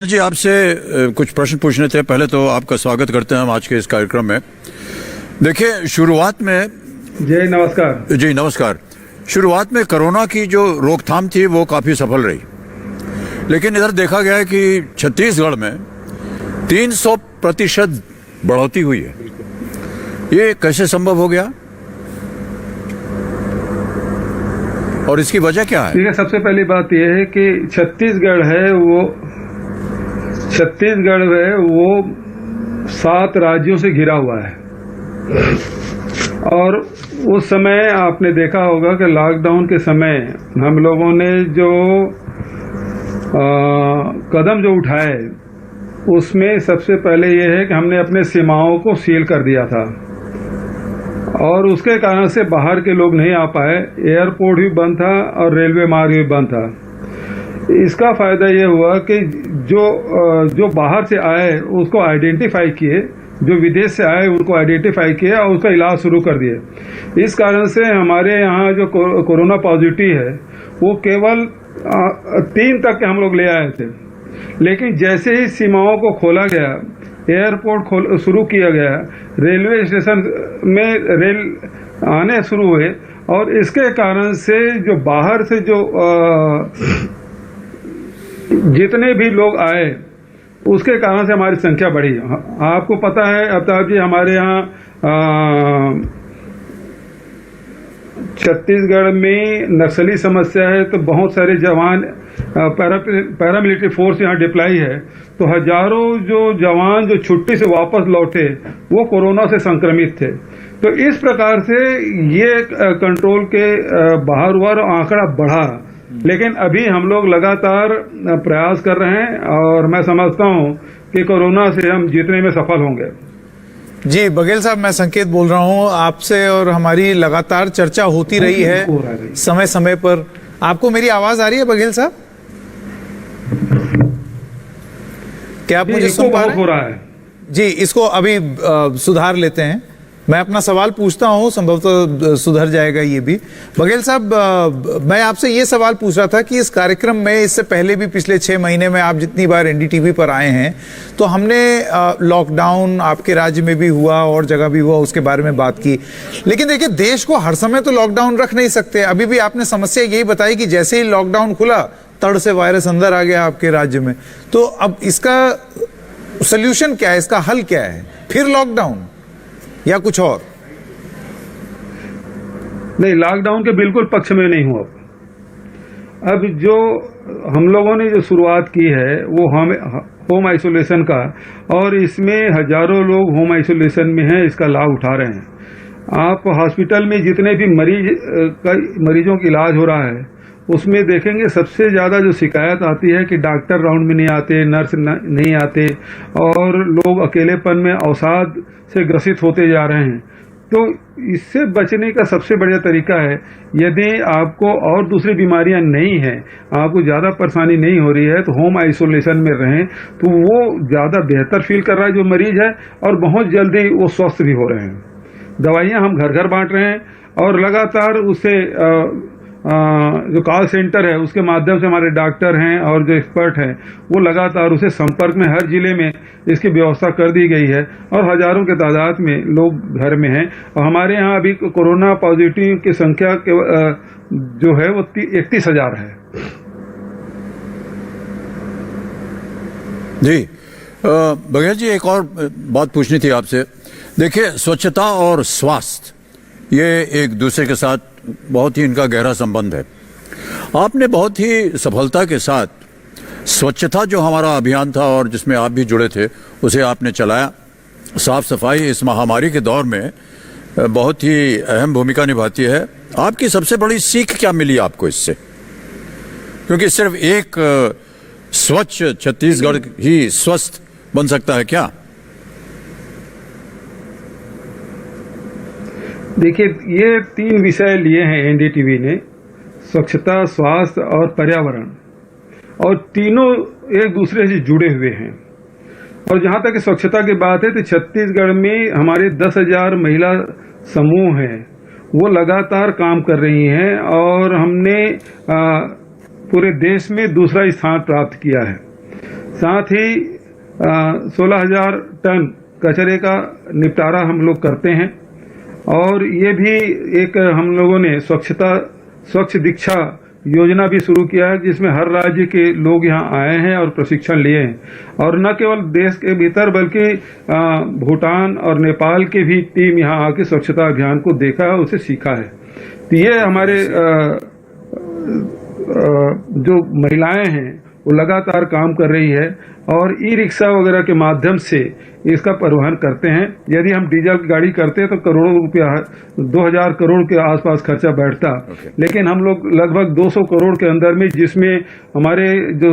जी आपसे कुछ प्रश्न पूछने थे। पहले तो आपका स्वागत करते हैं हम आज के इस कार्यक्रम में। देखिए शुरुआत में जी नमस्कार। जी नमस्कार। शुरुआत में कोरोना की जो रोकथाम थी वो काफ़ी सफल रही, लेकिन इधर देखा गया है कि छत्तीसगढ़ में 300% बढ़ोतरी हुई है। ये कैसे संभव हो गया और इसकी वजह क्या है? ठीक है, सबसे पहली बात यह है कि छत्तीसगढ़ है वो 7 राज्यों से घिरा हुआ है। और उस समय आपने देखा होगा कि लॉकडाउन के समय हम लोगों ने जो कदम जो उठाए उसमें सबसे पहले ये है कि हमने अपने सीमाओं को सील कर दिया था और उसके कारण से बाहर के लोग नहीं आ पाए। एयरपोर्ट भी बंद था और रेलवे मार्ग भी बंद था। इसका फायदा ये हुआ कि जो बाहर से आए उसको आइडेंटिफाई किए, जो विदेश से आए उनको आइडेंटिफाई किए और उसका इलाज शुरू कर दिए। इस कारण से हमारे यहाँ जो कोरोना पॉजिटिव है वो केवल 3 तक के हम लोग ले आए थे, लेकिन जैसे ही सीमाओं को खोला गया, एयरपोर्ट शुरू किया गया, रेलवे स्टेशन में रेल आने शुरू हुए और इसके कारण से जो बाहर से जो जितने भी लोग आए उसके कारण से हमारी संख्या बढ़ी। आपको पता है अवतार जी, हमारे यहाँ छत्तीसगढ़ में नक्सली समस्या है तो बहुत सारे जवान पैरामिलिट्री फोर्स यहाँ डिप्लाई है, तो हजारों जो जवान जो छुट्टी से वापस लौटे वो कोरोना से संक्रमित थे। तो इस प्रकार से ये कंट्रोल के बाहर हुआ और आंकड़ा बढ़ा। लेकिन अभी हम लोग लगातार प्रयास कर रहे हैं और मैं समझता हूं कि कोरोना से हम जीतने में सफल होंगे। जी बघेल साहब, मैं संकेत बोल रहा हूं आपसे और हमारी लगातार चर्चा होती रही है समय समय पर। आपको मेरी आवाज आ रही है बघेल साहब? क्या आप मुझे सुन पा रहे हैं? जी, इसको अभी सुधार लेते हैं। मैं अपना सवाल पूछता हूं, संभवतः सुधर जाएगा ये भी। बघेल साहब, मैं आपसे ये सवाल पूछ रहा था कि इस कार्यक्रम में इससे पहले भी पिछले 6 महीने में आप जितनी बार एनडीटीवी पर आए हैं तो हमने लॉकडाउन आपके राज्य में भी हुआ और जगह भी हुआ, उसके बारे में बात की। लेकिन देखिए, देश को हर समय तो लॉकडाउन रख नहीं सकते। अभी भी आपने समस्या यही बताई कि जैसे ही लॉकडाउन खुला तड़ से वायरस अंदर आ गया आपके राज्य में। तो अब इसका सोल्यूशन क्या है, इसका हल क्या है? फिर लॉकडाउन या कुछ और? नहीं, लॉकडाउन के बिल्कुल पक्ष में नहीं हूं। अब जो हम लोगों ने जो शुरुआत की है वो हम होम आइसोलेशन का, और इसमें हजारों लोग होम आइसोलेशन में हैं, इसका लाभ उठा रहे हैं। आप हॉस्पिटल में जितने भी मरीजों का इलाज हो रहा है उसमें देखेंगे सबसे ज्यादा जो शिकायत आती है कि डॉक्टर राउंड में नहीं आते, नर्स नहीं आते और लोग अकेलेपन में अवसाद से ग्रसित होते जा रहे हैं। तो इससे बचने का सबसे बढ़िया तरीका है, यदि आपको और दूसरी बीमारियां नहीं हैं, आपको ज्यादा परेशानी नहीं हो रही है, तो होम आइसोलेशन में रहें। तो वो ज्यादा बेहतर फील कर रहा है जो मरीज है और बहुत जल्दी वो स्वस्थ भी हो रहे हैं। दवाइयां हम घर घर बांट रहे हैं और लगातार उससे जो कॉल सेंटर है उसके माध्यम से हमारे डॉक्टर हैं और जो एक्सपर्ट हैं वो लगातार उसे संपर्क में हर जिले में इसकी व्यवस्था कर दी गई है और हजारों के तादाद में लोग घर में हैं। और हमारे यहाँ अभी कोरोना पॉजिटिव की संख्या जो है वो 31,000 है। जी बघेल जी, एक और बात पूछनी थी आपसे। देखिए, स्वच्छता और स्वास्थ्य ये एक दूसरे के साथ बहुत ही इनका गहरा संबंध है। आपने बहुत ही सफलता के साथ स्वच्छता जो हमारा अभियान था और जिसमें आप भी जुड़े थे उसे आपने चलाया। साफ सफाई इस महामारी के दौर में बहुत ही अहम भूमिका निभाती है। आपकी सबसे बड़ी सीख क्या मिली आपको इससे? क्योंकि सिर्फ एक स्वच्छ छत्तीसगढ़ ही स्वस्थ बन सकता है क्या? देखिए, ये 3 विषय लिए हैं एनडीटीवी ने, स्वच्छता, स्वास्थ्य और पर्यावरण, और तीनों एक दूसरे से जुड़े हुए हैं। और जहां तक स्वच्छता की बात है तो छत्तीसगढ़ में हमारे 10,000 महिला समूह हैं, वो लगातार काम कर रही हैं और हमने पूरे देश में दूसरा स्थान प्राप्त किया है। साथ ही 16,000 टन कचरे का निपटारा हम लोग करते हैं। और ये भी एक हम लोगों ने स्वच्छ दीक्षा योजना भी शुरू किया है, जिसमें हर राज्य के लोग यहाँ आए हैं और प्रशिक्षण लिए हैं। और न केवल देश के भीतर बल्कि भूटान और नेपाल के भी टीम यहाँ आके स्वच्छता अभियान को देखा है, उसे सीखा है। तो ये हमारे जो महिलाएं हैं वो लगातार काम कर रही है और ई रिक्शा वगैरह के माध्यम से इसका परिवहन करते हैं। यदि हम डीजल की गाड़ी करते हैं तो करोड़ों रुपया 2000 करोड़ के आसपास खर्चा बैठता। लेकिन हम लोग लगभग 200 करोड़ के अंदर में, जिसमें हमारे जो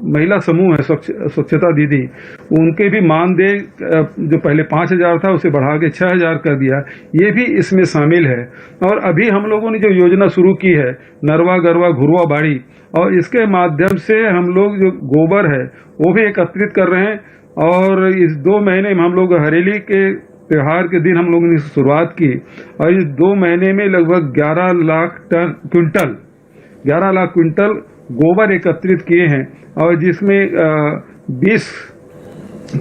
महिला समूह है स्वच्छता दीदी, उनके भी मानदेय जो पहले 5000 था उसे बढ़ा के 6000 कर दिया, ये भी इसमें शामिल है। और अभी हम लोगों ने जो योजना शुरू की है नरवा गरवा घुरवा बाड़ी, और इसके माध्यम से हम लोग जो गोबर है वो भी एकत्रित कर रहे हैं। और इस 2 महीने में हम लोग हरेली के त्योहार के दिन हम लोगों ने शुरुआत की और इस 2 महीने में लगभग 11 लाख क्विंटल गोबर एकत्रित किए हैं और जिसमें 20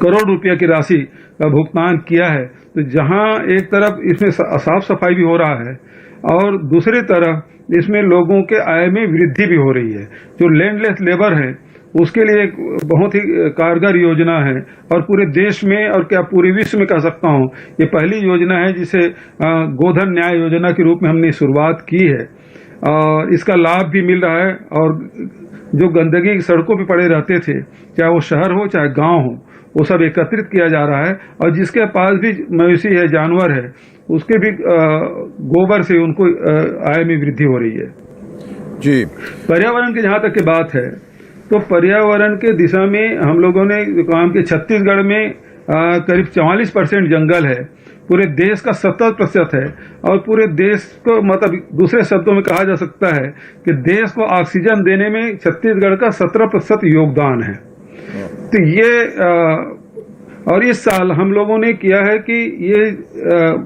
करोड़ रुपया की राशि का भुगतान किया है। तो जहां एक तरफ इसमें साफ सफाई भी हो रहा है और दूसरी तरफ इसमें लोगों के आय में वृद्धि भी हो रही है। जो लैंडलेस लेबर है उसके लिए एक बहुत ही कारगर योजना है और पूरे देश में और क्या पूरे विश्व में कह सकता हूं, ये पहली योजना है जिसे गोधन न्याय योजना के रूप में हमने शुरुआत की है। और इसका लाभ भी मिल रहा है। और जो गंदगी सड़कों पे पड़े रहते थे, चाहे वो शहर हो चाहे गांव हो, वो सब एकत्रित किया जा रहा है। और जिसके पास भी मवेशी है, जानवर है, उसके भी गोबर से उनको आय में वृद्धि हो रही है। जी, पर्यावरण की जहां तक की बात है तो पर्यावरण के दिशा में हम लोगों ने काम किया। छत्तीसगढ़ में करीब 44% जंगल है, पूरे देश का 70% है। और पूरे देश को मतलब दूसरे शब्दों में कहा जा सकता है कि देश को ऑक्सीजन देने में छत्तीसगढ़ का 17% योगदान है। तो ये और इस साल हम लोगों ने किया है कि ये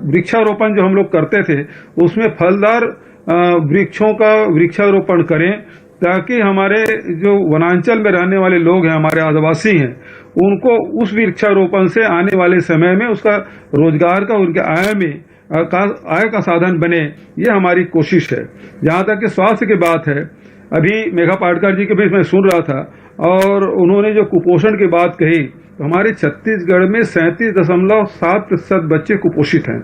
वृक्षारोपण जो हम लोग करते थे उसमें फलदार वृक्षों का वृक्षारोपण करें, ताकि हमारे जो वनांचल में रहने वाले लोग हैं, हमारे आदिवासी हैं, उनको उस वृक्षारोपण से आने वाले समय में उसका रोजगार का, उनके आय का साधन बने। ये हमारी कोशिश है। जहां तक कि स्वास्थ्य की बात है, अभी मेघा पाटकर जी के भी मैं सुन रहा था और उन्होंने जो कुपोषण की बात कही, तो हमारे छत्तीसगढ़ में 37.7% बच्चे कुपोषित हैं।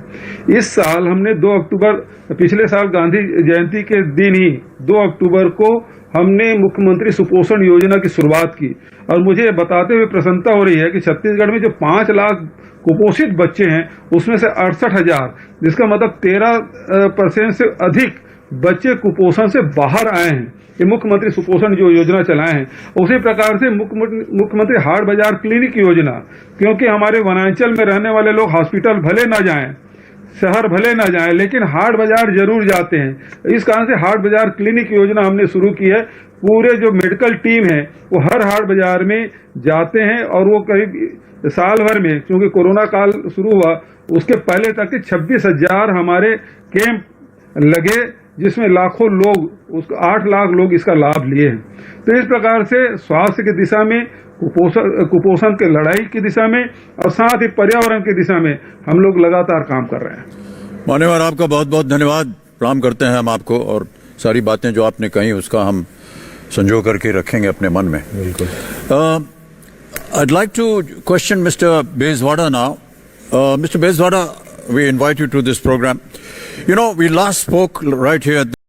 इस साल हमने 2 अक्टूबर, पिछले साल गांधी जयंती के दिन ही 2 अक्टूबर को हमने मुख्यमंत्री सुपोषण योजना की शुरुआत की। और मुझे बताते हुए प्रसन्नता हो रही है कि छत्तीसगढ़ में जो 5 लाख कुपोषित बच्चे हैं उसमें से 68,000, जिसका मतलब 13% से अधिक बच्चे कुपोषण से बाहर आए हैं। ये मुख्यमंत्री सुपोषण जो योजना चलाए हैं, उसी प्रकार से मुख्यमंत्री हाट बाजार क्लिनिक योजना, क्योंकि हमारे वनांचल में रहने वाले लोग हॉस्पिटल भले ना जाएं, शहर भले ना जाएं, लेकिन हाट बाजार जरूर जाते हैं। इस कारण से हाट बाजार क्लिनिक योजना हमने शुरू की है। पूरे जो मेडिकल टीम है वो हर हाट बाजार में जाते हैं और वो करीब साल भर में, क्योंकि कोरोना काल शुरू हुआ उसके पहले तक के 26,000 हमारे कैंप लगे, जिसमें लाखों लोग, उसको 8 लाख लोग इसका लाभ लिए हैं। तो इस प्रकार से स्वास्थ्य की दिशा में, कुपोषण के लड़ाई की दिशा में और साथ ही पर्यावरण की दिशा में हम लोग लगातार काम कर रहे हैं। मान्यवर, आपका बहुत बहुत धन्यवाद। प्रणाम करते हैं हम आपको और सारी बातें जो आपने कही उसका हम संजो करके रखेंगे अपने मन में। बिल्कुल। I'd like to question Mr. Bezwada now. Mr. Bezwada, we invite you to this program. You know, we last spoke right here at